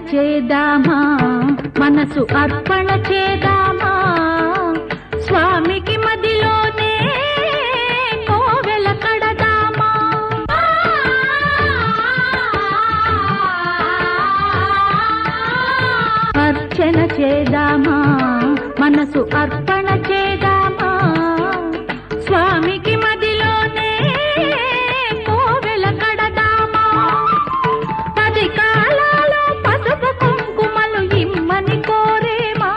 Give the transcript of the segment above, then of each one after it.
చేద్దామా మనసు అర్పణ చేద్దామా స్వామికి మదిలోనే కోవెల కడదామా అర్చన చేద్దామా మనసు అర్పణ చేద్దామా స్వామికి మదిలోనే కోవెల కడదామా పది కాలాలు పసుపు కుంకుమలు ఇమ్మని కోరేమా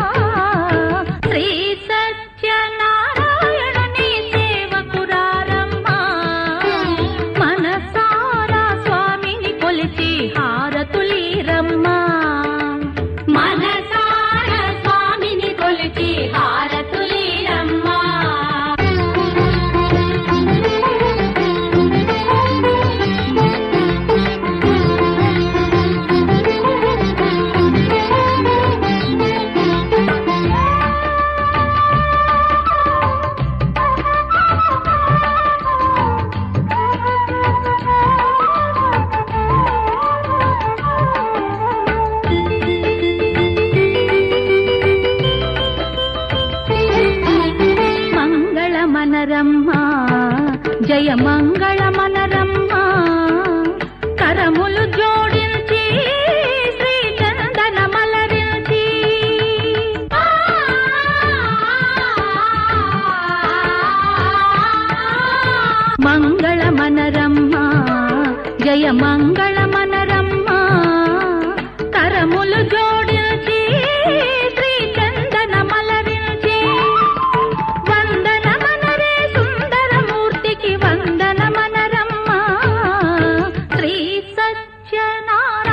శ్రీ సత్యనారాయణుని సేవకురారమ్మా మనసారా స్వామిని కొలిచి హారతులీరమ్మా మనసారా స్వామిని కొలిచి హారతులీరమ్మా మనరమ్మా జయ మంగళ మనరమ్మా కరములు జోడించి శ్రీ చందన మలరించి మంగళ మనరమ్మా జయ మంగళ మనరమ్మా కరములు జోడించి శ్రీ చందన మలరించి వందన మనరమ్మా శ్రీ సత్యనారాయణుని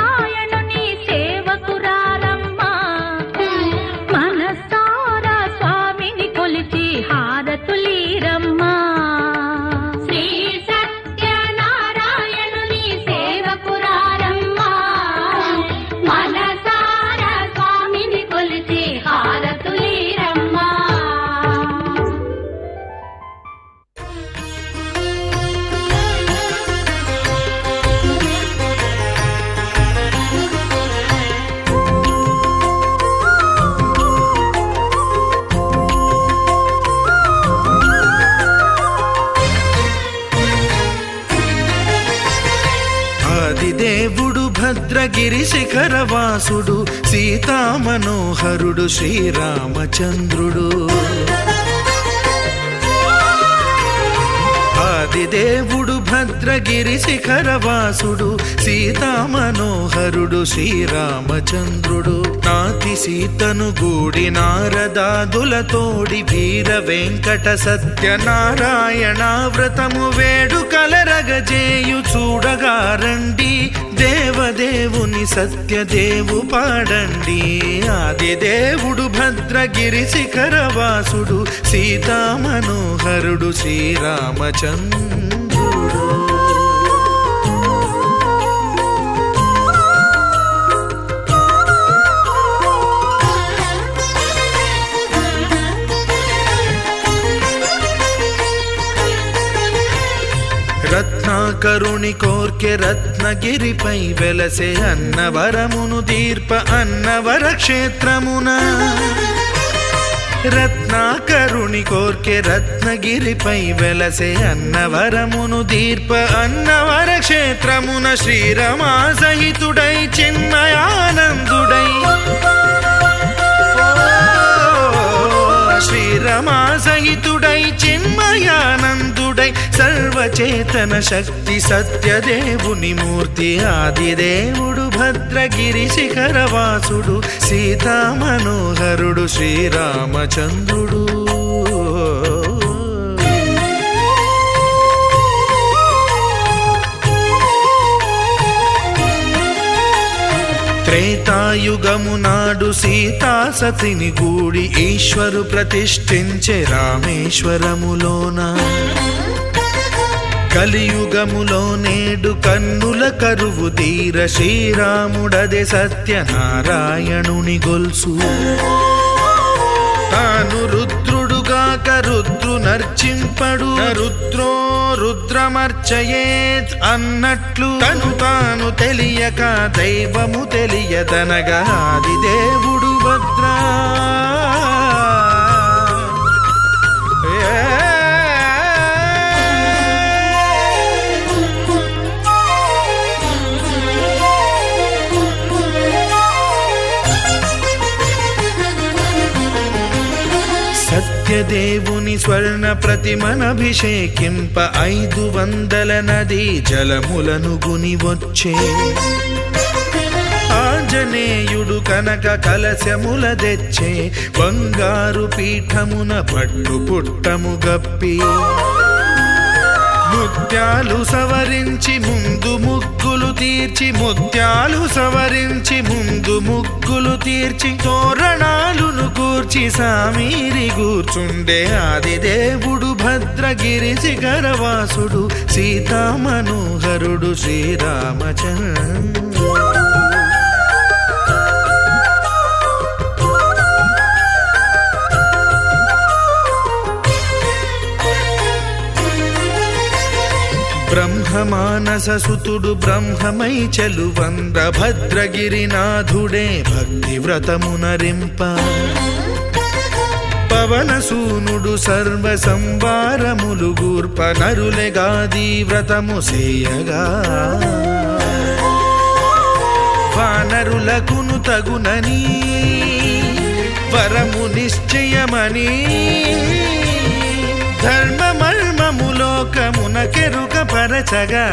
సేవకురారమ్మా మనసారా స్వామిని కొలిచి హారతులీరమ్మా శ్రీ సత్యనారాయణుని సేవకురారమ్మా మనసారా స్వామిని కొలిచి హారతులీరమ్మా దేవుడు భద్రగిరి శిఖరవాసుడు సీతామనోహరుడు శ్రీరామచంద్రుడు ఆదిదేవుడు భద్రగిరి శిఖరవాసుడు సీతామనోహరుడు శ్రీరామచంద్రుడు నాతి సీతను గూడి నారదాదులతోడి వీర వెంకట సత్యనారాయణ వ్రతము వేడుకలరగజేయు చూడగారండి దేవదేవుని సత్యదేవు పాడండి ఆదిదేవుడు భద్రగిరి శిఖరవాసుడు సీతామనోహరుడు శ్రీరామచంద్రుడు రత్నాకరుని కోర్కె రత్నగిరిపై వెలసే అన్నవరమును దీర్ప అన్నవర క్షేత్రమున రత్నాకరుని కోర్కె రత్నగిరిపై వెలసే అన్నవరమును దీర్ప అన్నవర క్షేత్రమున శ్రీరమా సహితుడై చిన్మయానందుడై శ్రీరమా సహితుడై చిన్మయానందుడై సర్వచేతన శక్తి సత్యదేవుని మూర్తి ఆదిదేవుడు భద్రగిరి శిఖరవాసుడు సీతామనోహరుడు శ్రీరామచంద్రుడు త్రేతాయుగము నాడు సీతా సతిని గూడి ఈశ్వరు ప్రతిష్ఠించే రామేశ్వరములోన కలియుగములో నేడు కన్నుల కరువు తీర శ్రీరాముడదే సత్యనారాయణుని గొల్సు తాను రుద్రుడుగాక రుద్రు నర్చింపడు రుద్రో రుద్రమర్చయేత్ అన్నట్లు తను తాను తెలియక దైవము తెలియదనగా ఆది దేవుడు భద్ర సత్యదేవుని స్వర్ణ ప్రతిమనభిషేకింప 500 నదీ జలములను గుని వచ్చే ఆంజనేయుడు కనక కలశముల తెచ్చే బంగారు పీఠమున పట్టు పుట్టము గప్పి ముత్యాలు సవరించి ముందు ముగ్గులు తీర్చి ముత్యాలు సవరించి ముందు ముగ్గులు తీర్చి తోరణాలును కూర్చి సామీరి కూర్చుండే ఆది దేవుడు భద్రగిరి శిఖరవాసుడు సీతామనోహరుడు శ్రీరామచంద్రుడు బ్రహ్మమానససుతుడు బ్రహ్మమై చెలువంద భద్రగిరినాథుడే భక్తి వ్రతమునరింప పవనసూనుడు సర్వ సంవారములు గూర్ప నరులెగాది వ్రతము సేయగా వానరులకును తగునని వరము నిశ్చయమని ధర్మమర్మములోకమునకెరుక పరచగా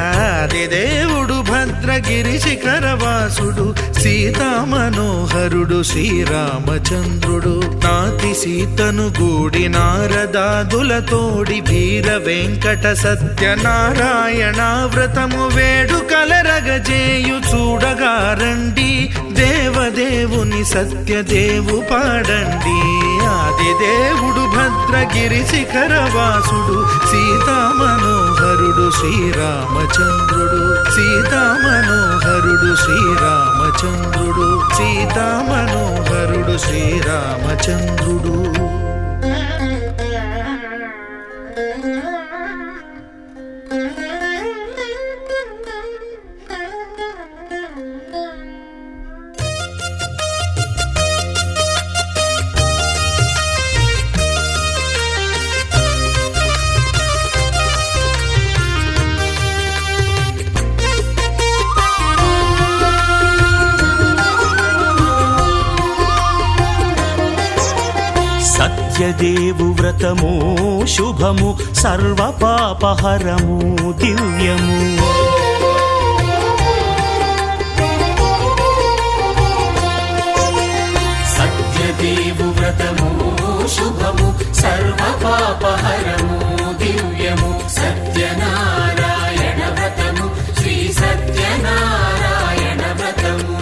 దేవుడు భద్రగిరి శిఖరవాసుడు సీతామనోహరుడు శ్రీరామచంద్రుడు నాతి సీతను గూడి నారదాదులతోడి వీర వెంకట సత్యనారాయణ వ్రతము వేడుకలరగజేయు చూడగా రండి దేవదేవుని సత్యదేవు పాడండి ఆది దేవుడు భద్రగిరి శిఖరవాసుడు సీతామనోహరుడు శ్రీరామచంద్రుడు సీతామనోహరుడు శ్రీరామచంద్రుడు సీతామనోహరుడు శ్రీరామచంద్రుడు సత్యదేవు వ్రతము శుభము సర్వ పాపహరము దివ్యము సత్యదేవు వ్రతము శుభము సర్వ పాపహరము దివ్యము సత్యనారాయణ వ్రతము శ్రీ సత్యనారాయణ వ్రతము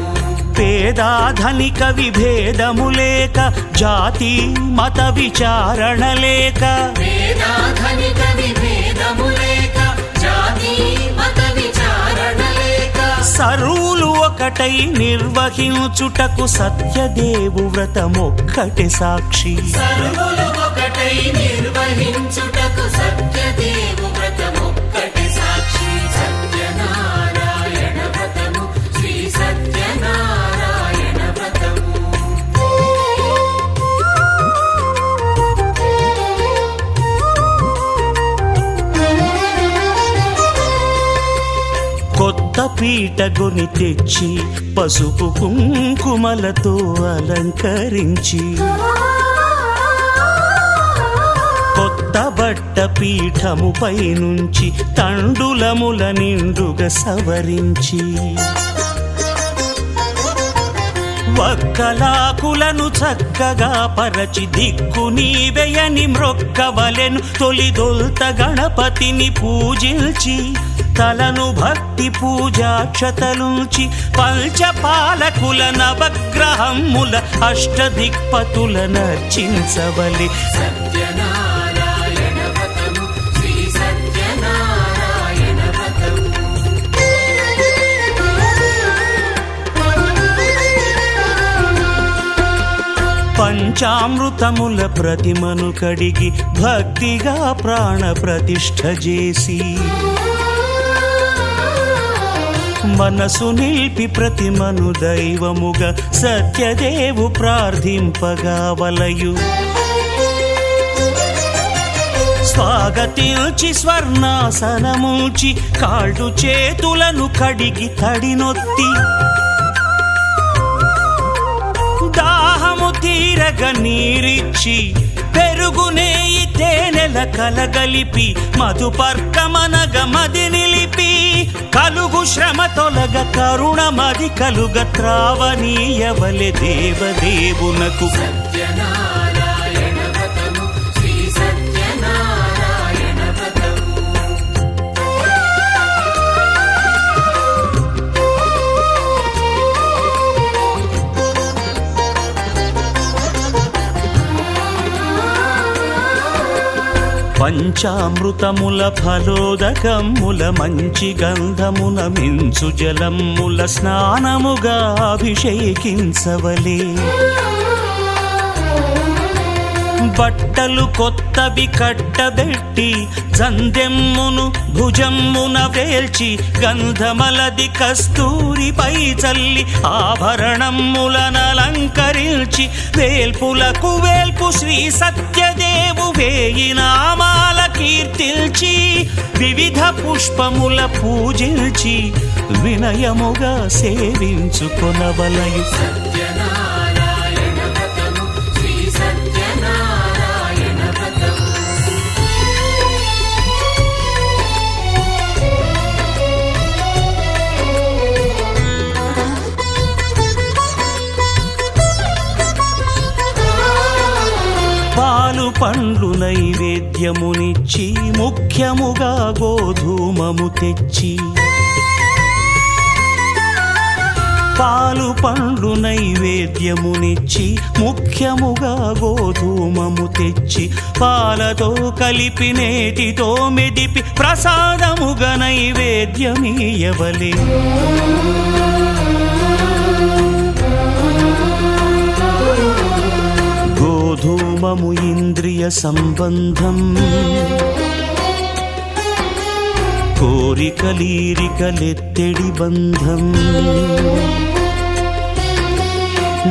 పేదాధనిక విభేదము లేక జాతి మత విచారణ లేక వేదాధనిక విభేదము లేక జాతి మత విచారణ లేక సర్వులు ఒకటై నిర్వహించుటకు సత్యదేవు వ్రతమొక్కటి సాక్షి సర్వులు ఒకటై నిర్వహించుటకు సత్యదేవు వ్రతమొక్కటి సాక్షి సత్యనారాయణ వ్రతము శ్రీ సత్యనారాయణ వ్రతము కొత్త పీటగొని తెచ్చి పసుపు కుంకుమలతో అలంకరించి కొత్త బట్ట పీఠముపై నుంచి తండులముల నిండుగా సవరించి వక్కలాకులను చక్కగా పరచి దిక్కు నీవెయని మ్రొక్కవలెను తొలిదొల్త గణపతిని పూజించి తలను భక్తి పూజాక్షతలుంచి పంచపాలకుల నవగ్రహముల అష్టదిక్పతుల నర్చించవలె సత్యనారాయణ వ్రతము శ్రీ సత్యనారాయణ వ్రతము పంచ పంచామృతముల ప్రతిమను కడిగి భక్తిగా ప్రాణ ప్రతిష్ఠ చేసి మనసు నిలిపి ప్రతిమను దైవముగా సత్యదేవు ప్రార్థింపగా వలయు స్వాగతించి స్వర్ణాసనముంచి కాళ్ళు చేతులను కడిగి తడినొత్తి దాహము తీరగ నీరిచ్చి పెరుగు నెయ్యి తేనెల కలగలిపి మధుపర్కమనగ మది నిలిపి కలుగు శ్రమ తొలగ కరుణ మది కలుగ త్రావనీయవలె దేవదేవునకు సత్యనారాయణ వ్రతము శ్రీ సత్యనారాయణ వ్రతము పంచామృతముల ఫలోదకముల మంచి గంధమున మించు జలముల స్నానముగా అభిషేకించవలే బట్టలు కొత్తవి కట్టబెట్టి జందెమ్మును భుజమ్మున వేల్చి గంధమలది కస్తూరిపై చల్లి ఆభరణములనలంకరించి వేల్పులకు వేల్పు శ్రీ సత్యదేవు వేయి నామాల కీర్తిల్చి వివిధ పుష్పముల పూజించి వినయముగా సేవించుకొనవలయు సత్యనారాయణ వ్రతము శ్రీ సత్యనారాయణ వ్రతము పాలు పండ్లు నైవేద్యమునిచ్చి ముఖ్యముగా గోధూమము తెచ్చి పాలు పండ్లు నైవేద్యమునిచ్చి ముఖ్యముగా గోధూమము తెచ్చి పాలతో కలిపి నేతితో మెదిపి ప్రసాదముగా నైవేద్యమీయవలే గోధూమము ఇంద్రియ సంబంధం కోరికలీరికలెత్తెడి బంధం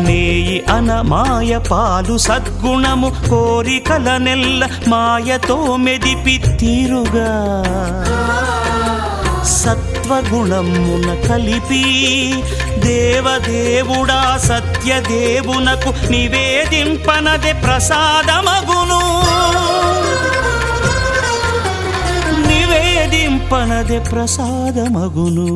నేయి అన మాయ పాలు సద్గుణము కోరికల నెల్ల మాయతో మెదిపి తీరుగా సత్వగుణమున కలిపి దేవదేవుడా సత్యదేవునకు నివేదింపనదే ప్రసాదమగును నివేదింపనదే ప్రసాదమగును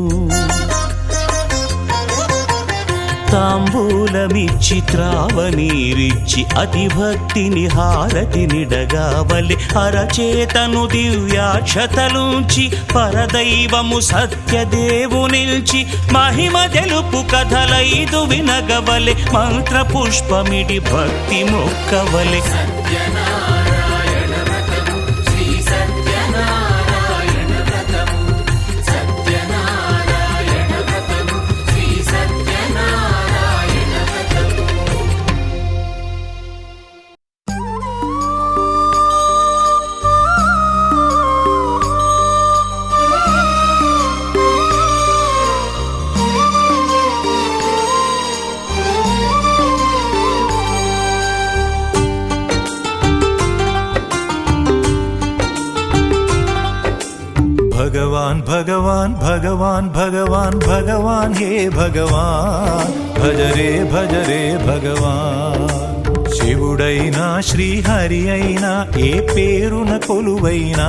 తాంబూలమిచ్చి త్రావనీరిచ్చి అతిభక్తిని హారతినిడగావలి అరచేతను దివ్యాక్షతలుంచి పరదైవము సత్యదేవు నిల్చి మహిమ తెలుపు కథలైదు వినగవలె మంత్ర పుష్పమిడి భక్తి మొక్కవలె సత్యనారాయణ వ్రతము శ్రీ సత్యనారాయణ వ్రతము సత్యనారాయణ వ్రతము శ్రీ సత్యనారాయణ వ్రతము भगवान भगवान भगवान भगवान भगवान हे भगवान भज रे भगवान శివుడైనా శ్రీహరి అయినా ఏ పేరున కొలువైనా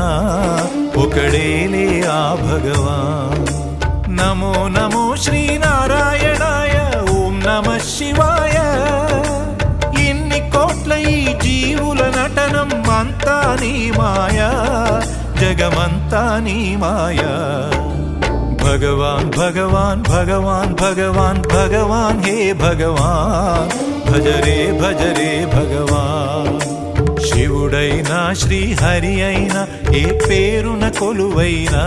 ఒకడేలే ఆ భగవాన్ నమో నమో శ్రీనారాయణాయ ఓం నమః శివాయ ఇన్ని కోట్ల ఈ జీవుల నటనం అంతా నీ మాయా జగమంతా నీ మాయా భగవాన్ భగవాన్ భగవాన్ భగవాన్ భగవాన్ హే భగవాన్ భజ రే భగవాన్ శివుడైనా శ్రీహరి అయినా ఏ పేరున కొలువైనా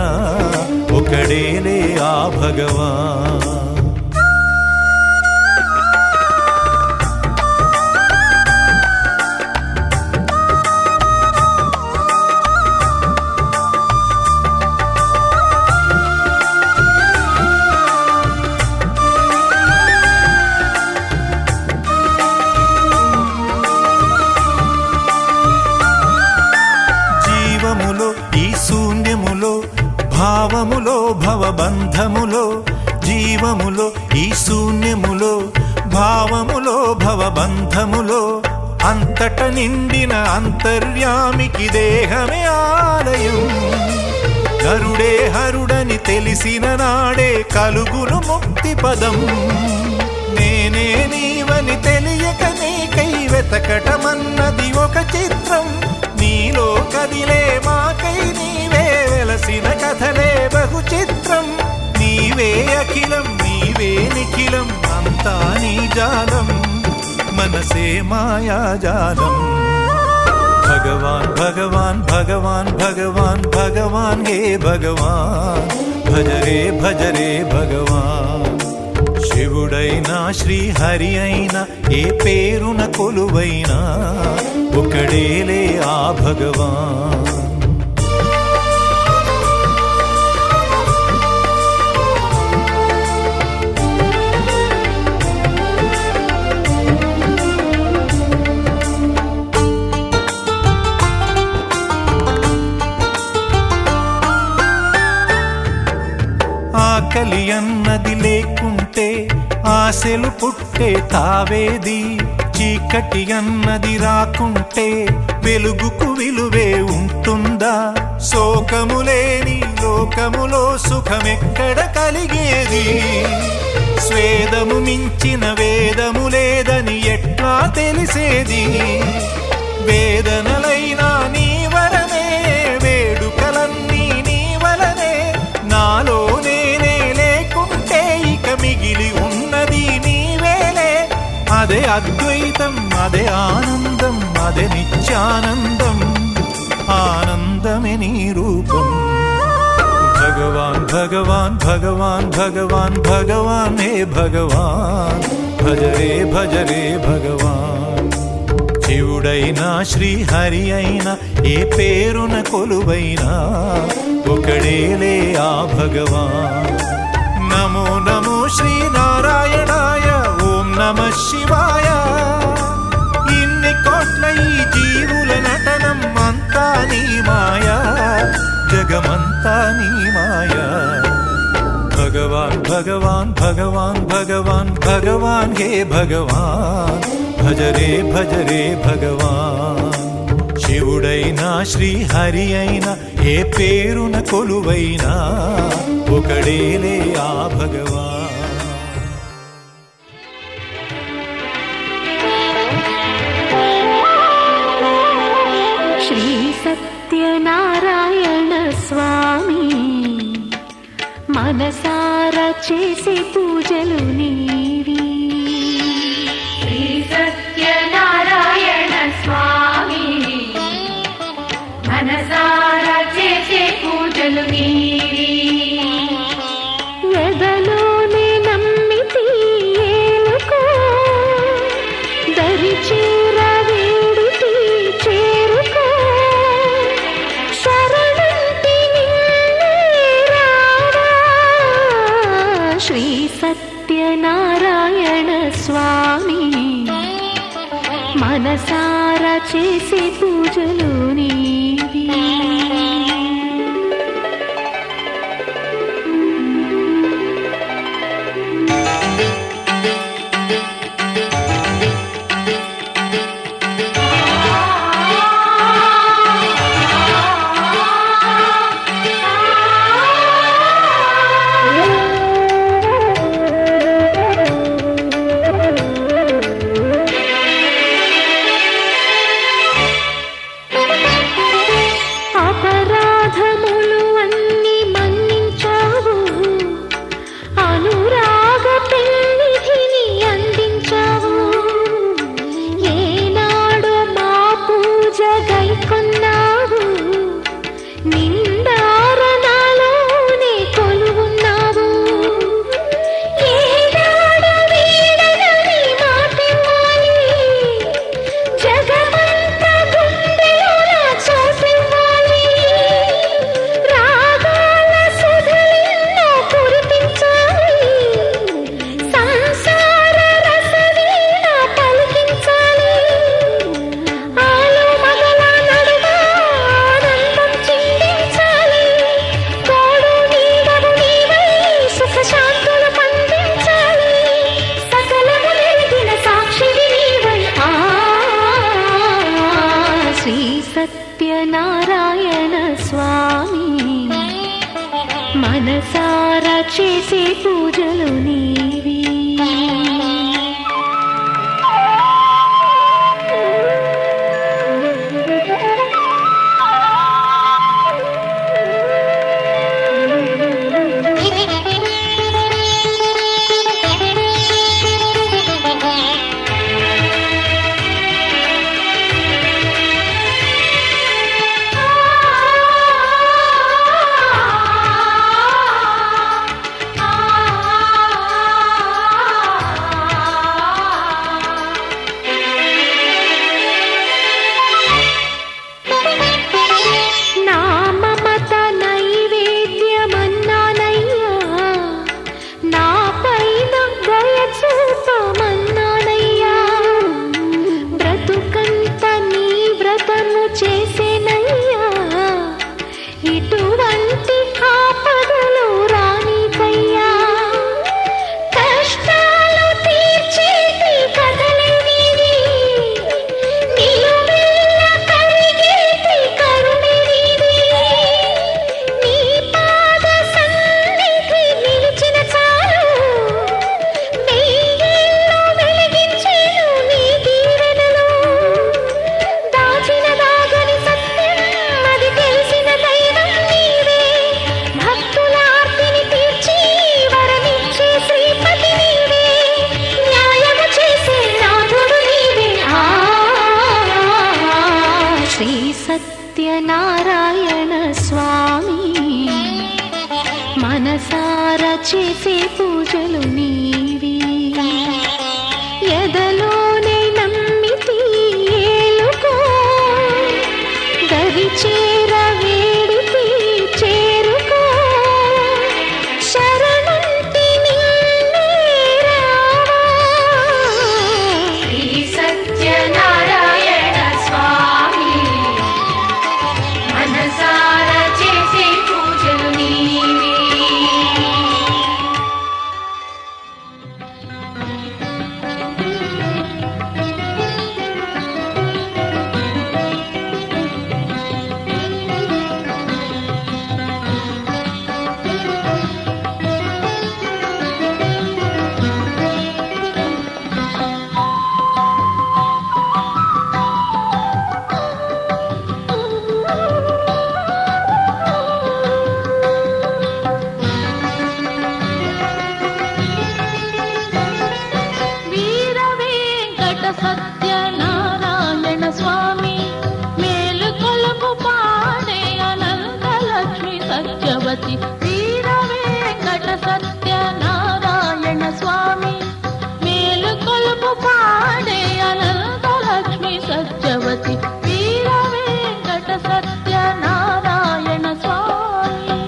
ఒకడేలే ఆ భగవాన్ భావములో భవబంధములో జీవములో ఈ శూన్యములో భావములో భవబంధములో అంతట నిండిన అంతర్యామికి దేహమే ఆలయం. గరుడే హరుడని తెలిసిన నాడే కలుగును ముక్తి పదం. నేనే నీవని తెలియక నీకై వెతకటమన్నది ఒక చిత్రం. నీలో కదిలే మాకై నీవే వెలసిన కథలే బహు చిత్రం. నీవే అఖిలం నీవే నిఖిలం అంతా నీ జాలం మనసే మాయాజాలం. భగవాన్ భగవాన్ భగవాన్ భగవాన్ భగవాన్ హే భగవాన్ భజరే భజరే భగవాన్. శివుడైనా శ్రీహరి అయినా ఏ పేరున కొలువైనా ఒకడేలే ఆ భగవాన్. ఆకలి అన్నది లేకుంటే ఆశలు పుట్టే తావేది. చీకటి అన్నది రాకుంటే వెలుగుకు విలువే ఉంటుందా? శోకము లేని లోకములో సుఖమెక్కడ కలిగేది? స్వేదము మించిన వేదము లేదని ఎట్లా తెలిసేది? వేదనలైనా నీ వరమే వేడుకలన్నీ నీ వలనే. నాలో నేనే లేకుంటే ఇక మిగిలి ఉన్నది నీవేలే. అదే అద్వైతం అదే ఆనందం అదే నిత్యానందం ఆనందమే నీ రూపం. భగవాన్ భగవాన్ భగవాన్ భగవాన్ భగవాన్ హే భగవాన్ భజరే భజరే భగవాన్. శివుడైనా శ్రీహరి అయినా ఏ పేరున కొలువైనా ఒకడేలే ఆ భగవాన్. నమో నమో శ్రీనారాయణాయ ఓం నమః శివాయ. ఇన్ని కోట్ల ఈ జీవుల నటనం అంతా నీ మాయా జగమంతా నీ మాయా. భగవాన్ భగవాన్ భగవాన్ భగవాన్ భగవాన్ హే భగవాన్ భజరే భజరే భగవాన్. శివుడైనా శ్రీహరి అయినా ఏ పేరున కొలువైనా ఒకడేలే ఆ భగవాన్. శ్రీ సత్యనారాయణ స్వామి మనసారా చేసే పూజలు నీవి. శ్రీ సత్యనారాయణ స్వామి మనసారా చేసే పూజలు నీవి. ఎదలోనే నమ్మితి ఏలుకో దరి చేర వేడితి చేరుకో. శరణంటి నిన్నే రావా శ్రీ సత్యనారాయణ స్వామి మనసారా చేసే పూజలు నీవి. మనసారా చేసే పూజలు నీవి సత్యనారాయణ స్వామి మనసారా చేసే పూజలు నీవి ఎదలోనే నమ్మితి ఏలుకో దరి చేర వేడితి చేరుకో శరణంటి నిన్నే రావా శ్రీ సత్యనారాయణ స్వామి మనసారా చేసే పూజలు నీవి సత్యనారాయణ స్వామి మేలు కొలుపు పాడే అనంతలక్ష్మి సత్యవతి వీర వెంకట సత్యనారాయణ స్వామి మేలు కొలుపు పాడే అనంతలక్ష్మి సత్యవతి వీర వెంకట సత్యనారాయణ స్వామి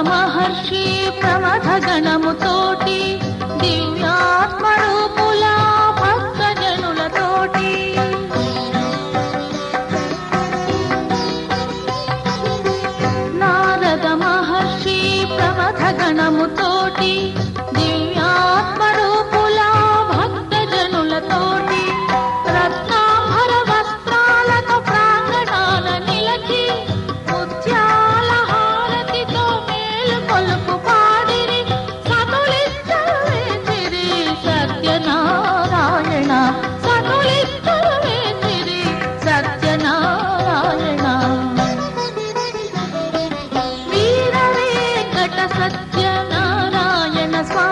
మహర్షి ప్రమథ గణముతోటి దివ్యాత్మరూపుల భక్తజనులతోటి నారద మహర్షి ప్రమథ గణముతోటి దివ్యాత్మరూపుల భక్తజనులతోటి రత్నాభర వస్త్రాలతో ప్రాంగణాల నిలచి ముత్యాల హారతితో కొలుపు పాడిరి సతులిద్దరు సత్యనారాయణ సతులిద్దరు సత్యనారాయణ వీర వెంకట సత్యనారాయణ స్వామి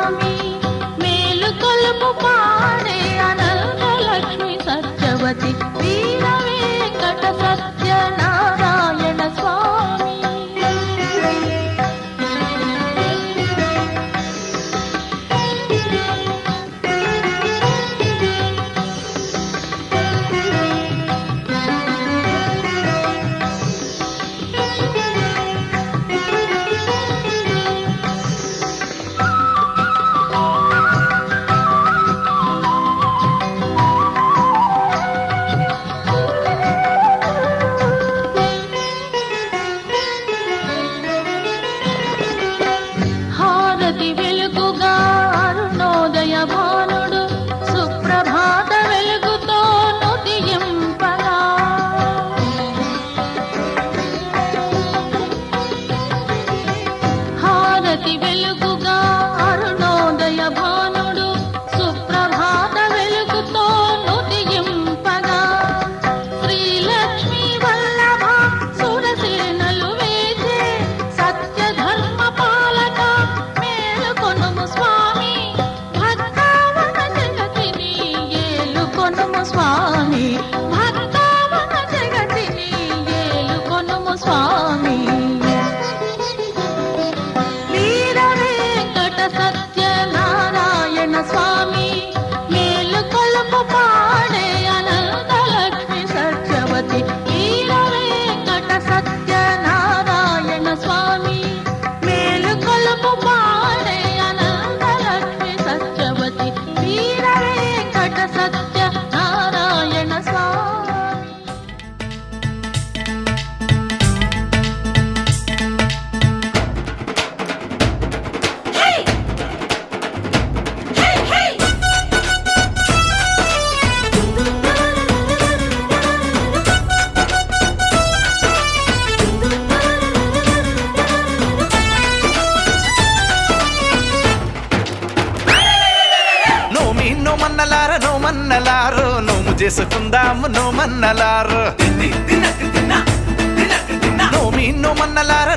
చేసుకుందాము నోమన్నలారు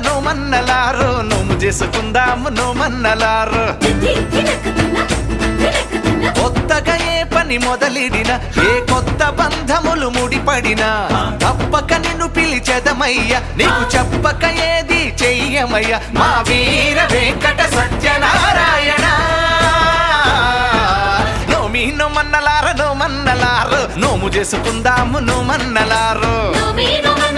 నోమన్నలారు నోము చేసుకుందాము నోమన్నలారు కొత్తగా ఏ పని మొదలిడిన ఏ కొత్త బంధములు ముడిపడినా తప్పక నిన్ను పిలిచెదమయ్య నీకు చెప్పక ఏది చెయ్యమయ్య మా వీర వెంకట సత్యనారాయణ నోమన్నలారు నోము చేసుకుందాము నోమన్నలారు నోమి నోమ